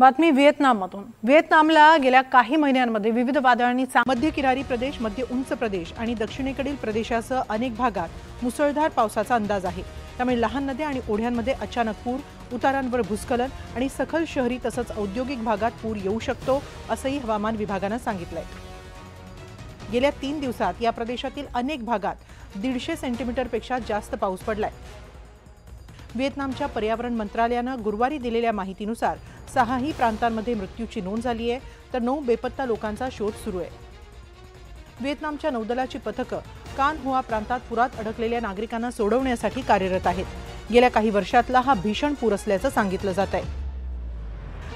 बातमी व्हिएतनाममधून। व्हिएतनामला गेल्या काही महिन्यांमध्ये विविध वादळांनी मध्य किनारी प्रदेश, मध्य उंच प्रदेश आणि दक्षिणेकडील प्रदेशासह अनेक भागात मुसळधार पावसाचा अंदाज आहे। त्यामुळे लहान नद्या आणि ओढ्यांमध्ये अचानक पूर, उतारांवर भूस्खलन आणि सखल शहरी तसंच औद्योगिक भागात पूर येऊ शकतो, असंही हवामान विभागानं सांगितलंय। गेल्या 3 दिवसात या प्रदेशातील अनेक भागात 150 सेंटीमीटरपेक्षा जास्त पाऊस पडलाय। व्हिएतनामच्या पर्यावरण मंत्रालयानं गुरुवारी दिलेल्या माहितीनुसार 6ही प्रांतांमध्ये मृत्यूची नोंद झाली आहे, तर 9 बेपत्ता लोकांचा शोध सुरू आहे। व्हिएतनामच्या नौदलाची पथकं कान हुआ प्रांतात पुरात अडकलेल्या नागरिकांना सोडवण्यासाठी कार्यरत आहेत। गेल्या काही वर्षातला हा भीषण पूर असल्याचं सांगितलं जात आहे।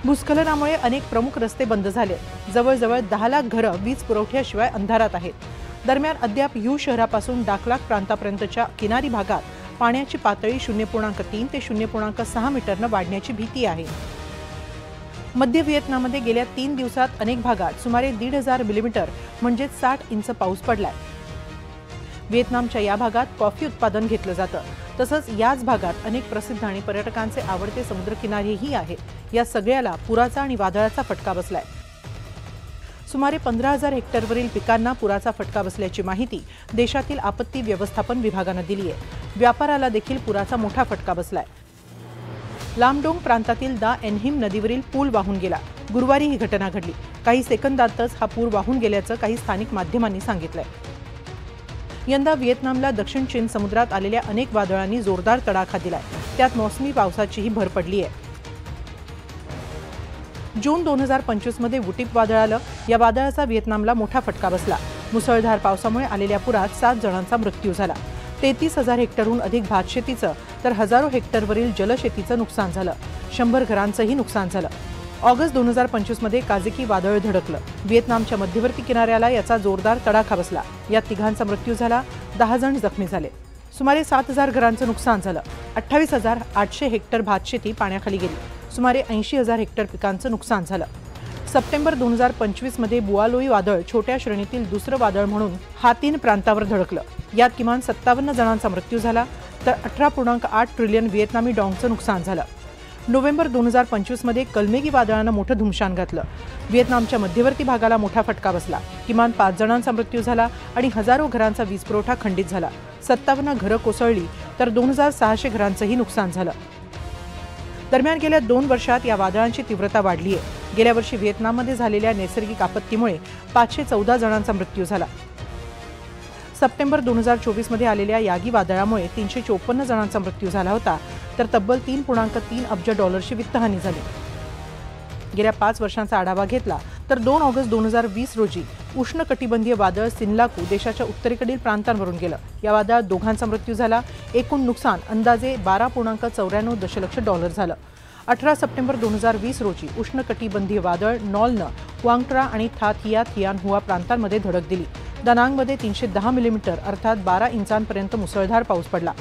भूस्खलनामुळे अनेक प्रमुख रस्ते बंद झाले। जवळजवळ 10 लाख घरं वीज पुरवठ्याशिवाय अंधारात आहेत। दरम्यान अद्याप यू शहरापासून डाकलाक प्रांतापर्यंतच्या किनारी भागात पाण्याची पातळी 0.3 ते 0.6 मीटरनं वाढण्याची भीती आहे। मध्य व्हिएतनाममध्ये गेल्या 3 दिवसात अनेक भागात सुमारे 1,500 मिलीमीटर म्हणजे 60 इंच पाऊस पडलाय। व्हिएतनामच्या या भागात कॉफी उत्पादन घेतलं जातं, तसंच याच भागात अनेक प्रसिद्ध आणि पर्यटकांचे आवडते समुद्रकिनारेही आहेत। या सगळ्याला पुराचा आणि वादळाचा फटका बसलाय। सुमारे 15,000 हेक्टरवरील पिकांना पुराचा फटका बसल्याची माहिती देशातील आपत्ती व्यवस्थापन विभागानं दिली आहे। व्यापाराला देखील पुराचा मोठा फटका बसलाय। लामडोंग प्रांतातील दा एनहिम नदीवरील पूल वाहून गेला। गुरुवारी ही घटना घडली। काही सेकंदातच हा पूर वाहून गेल्याचं काही स्थानिक माध्यमांनी सांगितलंय। यंदा व्हिएतनामला दक्षिण चीन समुद्रात आलेल्या अनेक वादळांनी जोरदार तडाखा दिलाय। त्यात मोसमी पावसाचीही भर पडली आहे। जून 2025 मध्ये वुटिप वादळ आलं। या वादळाचा व्हिएतनामला मोठा फटका बसला। मुसळधार पावसामुळे आलेल्या पुरात 7 जणांचा मृत्यू झाला। 33,000 हेक्टरहून अधिक भातशेतीचं तर हजारो हेक्टरवरील जलशेतीचं नुकसान झालं। 100 घरांचंही नुकसान झालं। ऑगस्ट 2025 मध्ये काजिकी वादळ धडकलं। व्हिएतनामच्या मध्यवर्ती किनाऱ्याला याचा जोरदार तडाखा बसला। यात 3 मृत्यू झाला, 10 जण जखमी झाले। सुमारे 7,000 घरांचं नुकसान झालं। 28,800 हेक्टर भातशेती पाण्याखाली गेली। सुमारे 80,000 हेक्टर पिकांचं नुकसान झालं। सप्टेंबर 2025 मध्ये बुआलोई वादळ छोट्या श्रेणीतील दुसरं वादळ म्हणून हातीन प्रांतावर धडकलं। यात किमान 57 जणांचा मृत्यू झाला, तर 18.8 ट्रिलियन व्हिएतनामी डॉंगचं नुकसान झालं। नोव्हेंबर 2025 मध्ये कलमेगी वादळानं मोठं धुमशान घातलं। व्हिएतनामच्या मध्यवर्ती भागाला मोठा फटका बसला। किमान 5 जणांचा मृत्यू झाला आणि हजारो घरांचा वीज पुरवठा खंडित झाला। 57 घरं कोसळली, तर 2,600 घरांचंही नुकसान झालं। दरम्यान गेल्या 2 वर्षात या वादळांची तीव्रता वाढली आहे। गेल्या वर्षी व्हिएतनाममध्ये झालेल्या नैसर्गिक आपत्तीमुळे 514 जणांचा मृत्यू झाला। सप्टेंबर 2024 मध्ये आलेल्या यागी वादळामुळे 354 जणांचा मृत्यू झाला होता, तर तब्बल 3.3 अब्ज डॉलरची वित्तहानी झाली। गेल्या 5 वर्षांचा आढावा घेतला तर 2 ऑगस्ट 2020 रोजी उष्णकटिबंधीय वादळ सिनलाकू देशाच्या उत्तरेकडील प्रांतांवरून गेलं। या वादळात 2 मृत्यू झाला। एकूण नुकसान अंदाजे 12.94 दशलक्ष डॉलर झालं। 18 सप्टेंबर 2020 रोजी उष्णकटिबंधीय वादळ नॉलनं क्वांगट्रा आणि थियान हुआ प्रांतांमध्ये धडक दिली। दानांगमध्ये 310 मिलीमीटर अर्थात 12 इंचांपर्यंत मुसळधार पाऊस पडला।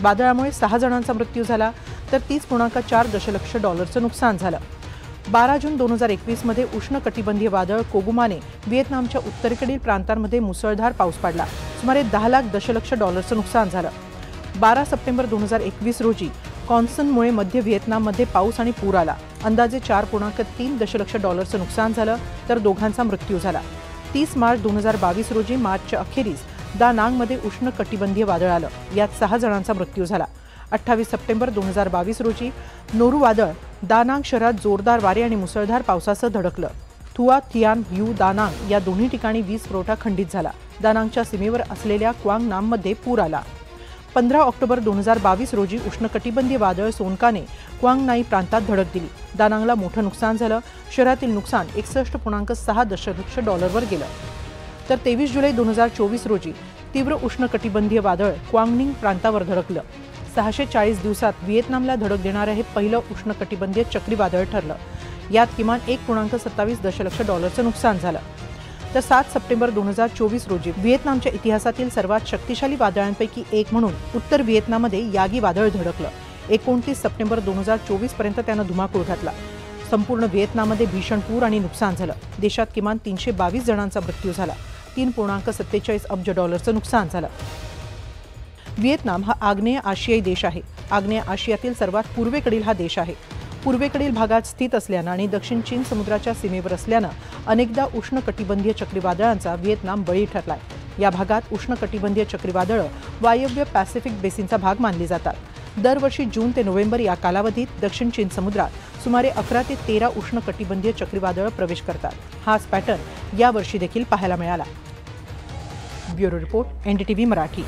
वादळामुळे 6 जणांचा मृत्यू झाला, तर 30.4 दशलक्ष डॉलरचं नुकसान झालं। 12 जून 2021 मध्ये उष्णकटिबंधीय वादळ कोगुमाने व्हिएतनामच्या उत्तरेकडील प्रांतांमध्ये मुसळधार पाऊस पडला। सुमारे 10 लाख दशलक्ष डॉलरचं नुकसान झालं। 12 सप्टेंबर 2021 रोजी कॉन्सनमुळे मध्य व्हिएतनाममध्ये पाऊस आणि पूर आला। अंदाजे 4.3 दशलक्ष डॉलरचं नुकसान झालं, तर 2 मृत्यू झाला। 30 मार्च 2022 रोजी मार्चच्या अखेरीस दा नांगमध्ये उष्णकटिबंधीय वादळ आलं। यात 6 जणांचा मृत्यू झाला। 28 सप्टेंबर 2022 रोजी नोरू वादळ दानांग शहरात जोरदार वारे आणि मुसळधार पावसासह धडकलं। थुआ थियान यू दानांग या दोन्ही ठिकाणी वीज पुरवठा खंडित झाला। दानांगच्या सीमेवर असलेल्या क्वांग नाममध्ये पूर आला। 15 ऑक्टोबर 2022 रोजी उष्णकटिबंधीय वादळ सोनकाने क्वांग नाई प्रांतात धडक दिली। दानांगला मोठं नुकसान झालं। शहरातील नुकसान 61.6 दशलक्ष डॉलरवर गेलं। तर 23 जुलै 2024 रोजी तीव्र उष्णकटिबंधीय वादळ क्वांगनिंग प्रांतावर धडकलं। 640 दिवसात व्हिएतनामला धडक देणारं हे पहिलं उष्णकटिबंधीय चक्रीवादळ ठरलं। यात किमान 1.27 दशलक्ष डॉलरचं नुकसान झालं। तर 7 सप्टेंबर 2024 रोजी व्हिएतनामच्या इतिहासातील सर्वात शक्तिशाली वादळांपैकी एक म्हणून उत्तर व्हिएतनाममध्ये यागी वादळ धडकलं। 29 सप्टेंबर 2024 पर्यंत त्यानं धुमाकूळ घातला। संपूर्ण व्हिएतनाममध्ये भीषण पूर आणि नुकसान झालं। देशात किमान 322 जणांचा मृत्यू झाला। 3.47 अब्ज डॉलरचं नुकसान झालं। व्हिएतनाम हा आग्नेय आशियाई देश आहे। आग्नेय आशियातील सर्वात पूर्वेकडील हा देश आहे। पूर्वेकडील भागात स्थित असल्यानं आणि दक्षिण चीन समुद्राच्या सीमेवर असल्यानं अनेकदा उष्णकटिबंधीय चक्रीवादळांचा व्हिएतनाम बळी ठरलाय। या भागात उष्णकटिबंधीय चक्रीवादळं वायव्य पॅसिफिक बेसिनचा भाग मानली जातात। दरवर्षी जून ते नोव्हेंबर या कालावधीत दक्षिण चीन समुद्रात सुमारे 11 ते 13 उष्णकटिबंधीय चक्रीवादळं प्रवेश करतात। हाच पॅटर्न यावर्षी देखील पाहायला मिळाला। Bureau report, NDTV Marathi.